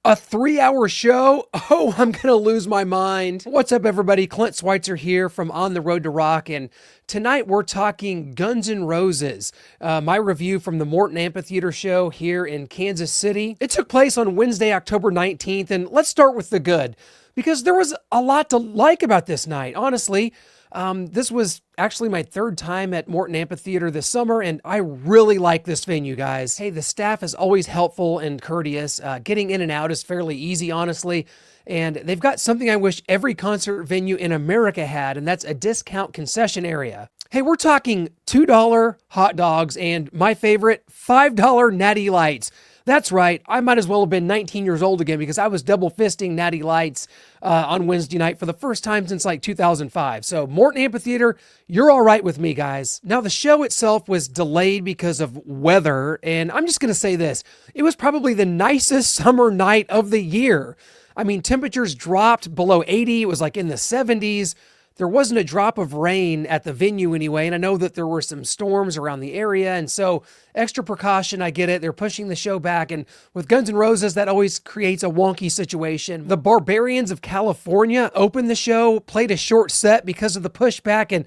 A 3-hour show? Oh, I'm gonna lose my mind. What's up, everybody? Clint Schweitzer here from On the Road to Rock, and tonight we're talking Guns N' Roses, my review from the Morton Amphitheater show here in Kansas City. It took place on Wednesday, October 19th, and let's start with the good, because there was a lot to like about this night, honestly. This was actually my third time at Morton Amphitheater this summer, and I really like this venue, guys. Hey, the staff is always helpful and courteous. Getting in and out is fairly easy, honestly. And they've got something I wish every concert venue in America had, and that's a discount concession area. Hey, we're talking $2 hot dogs and my favorite, $5 Natty Lights. That's right, I might as well have been 19 years old again because I was double fisting Natty Lights on Wednesday night for the first time since like 2005. So Morton Amphitheater, you're all right with me, guys. Now the show itself was delayed because of weather, and I'm just gonna say this, it was probably the nicest summer night of the year. I mean, temperatures dropped below 80, it was like in the 70s. There wasn't a drop of rain at the venue anyway, and I know that there were some storms around the area, and so extra precaution, I get it. They're pushing the show back, and with Guns N' Roses, that always creates a wonky situation. The Barbarians of California opened the show, played a short set because of the pushback, and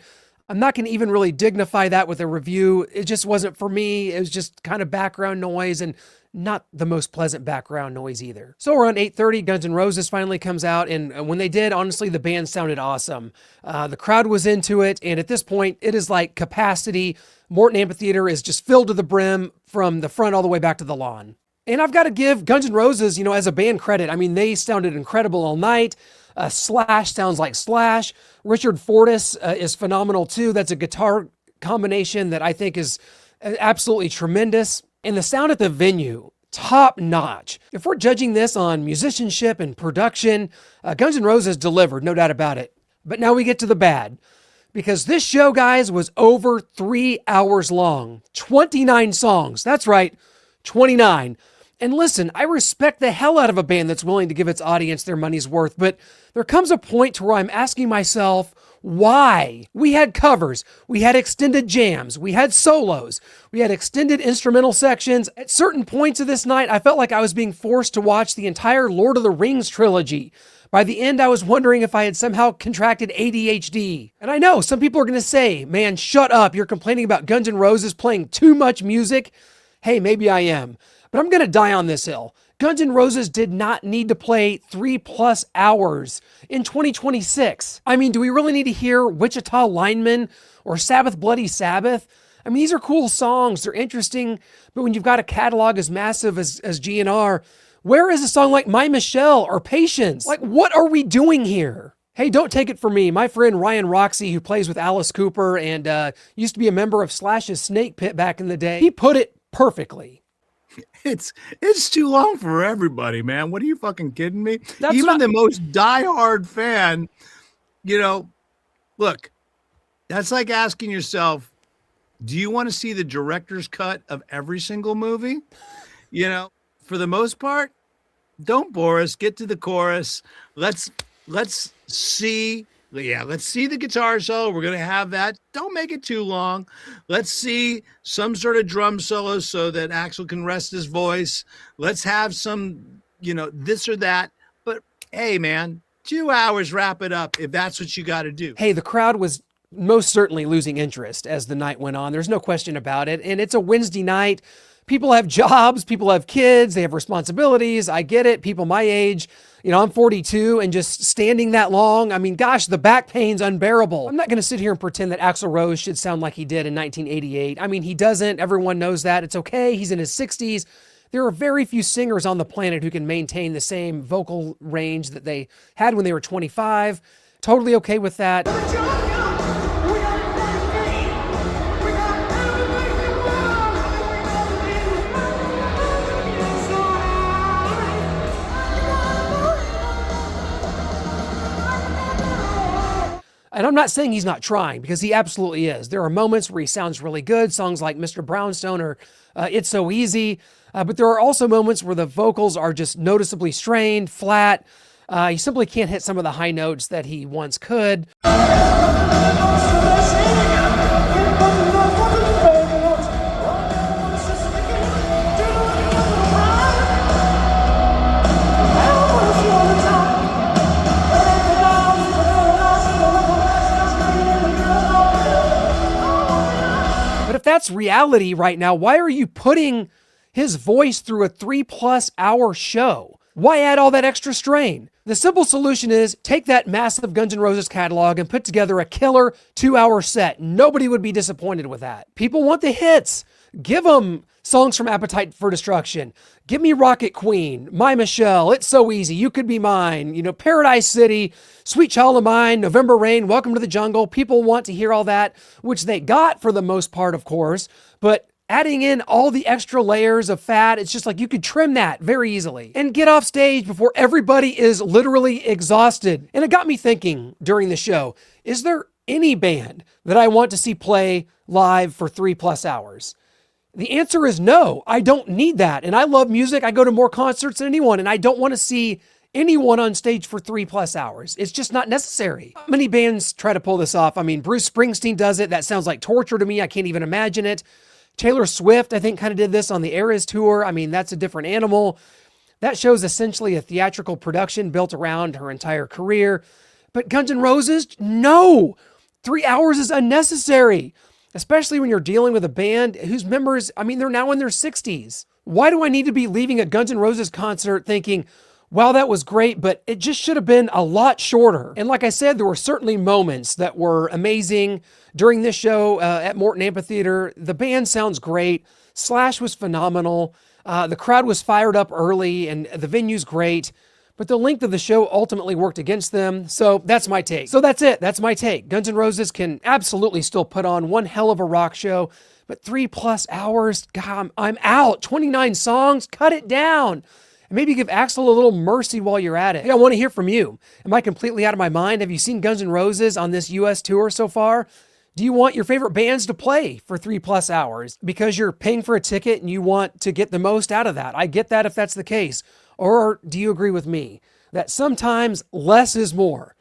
I'm not going to even really dignify that with a review. It just wasn't for me. It was just kind of background noise and not the most pleasant background noise either. So around 8:30, Guns N' Roses finally comes out, and when they did, honestly, the band sounded awesome. The crowd was into it, and at this point, it is like capacity. Morton Amphitheater is just filled to the brim from the front all the way back to the lawn. And I've got to give Guns N' Roses, as a band credit. I mean, they sounded incredible all night. Slash sounds like Slash. Richard Fortus is phenomenal too. That's a guitar combination that I think is absolutely tremendous. And the sound at the venue, top notch. If we're judging this on musicianship and production, Guns N' Roses delivered, no doubt about it. But now we get to the bad. Because this show, guys, was over 3 hours long. 29 songs. That's right, 29. And listen, I respect the hell out of a band that's willing to give its audience their money's worth, but there comes a point to where I'm asking myself, why? We had covers, we had extended jams, we had solos, we had extended instrumental sections. At certain points of this night, I felt like I was being forced to watch the entire Lord of the Rings trilogy. By the end, I was wondering if I had somehow contracted ADHD. And I know some people are going to say, man, shut up, you're complaining about Guns N' Roses playing too much music. Hey, maybe I am. But I'm going to die on this hill. Guns N' Roses did not need to play 3+ hours in 2026. I mean, do we really need to hear Wichita Lineman or Sabbath Bloody Sabbath? I mean, these are cool songs. They're interesting. But when you've got a catalog as massive as GN'R, where is a song like My Michelle or Patience? Like, what are we doing here? Hey, don't take it from me. My friend Ryan Roxy, who plays with Alice Cooper and used to be a member of Slash's Snake Pit back in the day, he put it perfectly. It's too long for everybody, man. What are you fucking kidding me? Even the most diehard fan, look, that's like asking yourself, do you want to see the director's cut of every single movie? For the most part, don't bore us. Get to the chorus. Let's see. Yeah, let's see the guitar solo. We're going to have that. Don't make it too long. Let's see some sort of drum solo so that Axl can rest his voice. Let's have some, this or that. But hey, man, 2 hours, wrap it up if that's what you got to do. Hey, the crowd was most certainly losing interest as the night went on. There's no question about it. And it's a Wednesday night. People have jobs, people have kids, they have responsibilities. I get it. People my age, I'm 42 and just standing that long. I mean, gosh, the back pain's unbearable. I'm not going to sit here and pretend that Axl Rose should sound like he did in 1988. I mean, he doesn't. Everyone knows that. It's okay. He's in his 60s. There are very few singers on the planet who can maintain the same vocal range that they had when they were 25. Totally okay with that. And I'm not saying he's not trying, because he absolutely is. There are moments where he sounds really good, songs like Mr. Brownstone or It's So Easy, but there are also moments where the vocals are just noticeably strained, flat. He simply can't hit some of the high notes that he once could. that's reality right now. Why are you putting his voice through a 3+ hour show? Why add all that extra strain? The simple solution is take that massive Guns N' Roses catalog and put together a killer 2-hour set. Nobody would be disappointed with that. People want the hits. Give them songs from Appetite for Destruction. Give me Rocket Queen, My Michelle, It's So Easy, You Could Be Mine, Paradise City, Sweet Child of Mine, November Rain, Welcome to the Jungle. People want to hear all that, which they got for the most part, of course, but adding in all the extra layers of fat, it's just like you could trim that very easily and get off stage before everybody is literally exhausted. And it got me thinking during the show, is there any band that I want to see play live for 3+ hours? The answer is no, I don't need that. And I love music. I go to more concerts than anyone, and I don't want to see anyone on stage for 3+ hours. It's just not necessary. Many bands try to pull this off. I mean, Bruce Springsteen does it. That sounds like torture to me. I can't even imagine it. Taylor Swift, I think, kind of did this on the Eras tour. I mean, that's a different animal. That show's essentially a theatrical production built around her entire career. But Guns N' Roses, no! 3 hours is unnecessary, especially when you're dealing with a band whose members, I mean, they're now in their 60s. Why do I need to be leaving a Guns N' Roses concert thinking, wow, that was great, but it just should have been a lot shorter? And like I said, there were certainly moments that were amazing during this show at Morton Amphitheater. The band sounds great. Slash was phenomenal. The crowd was fired up early, and the venue's great. But the length of the show ultimately worked against them. So that's my take. So that's it. That's my take. Guns N' Roses can absolutely still put on one hell of a rock show, but 3+ hours, God, I'm out. 29 songs, cut it down. And maybe give Axl a little mercy while you're at it. Hey, I want to hear from you. Am I completely out of my mind? Have you seen Guns N' Roses on this US tour so far? Do you want your favorite bands to play for 3+ hours because you're paying for a ticket and you want to get the most out of that? I get that if that's the case. Or do you agree with me that sometimes less is more?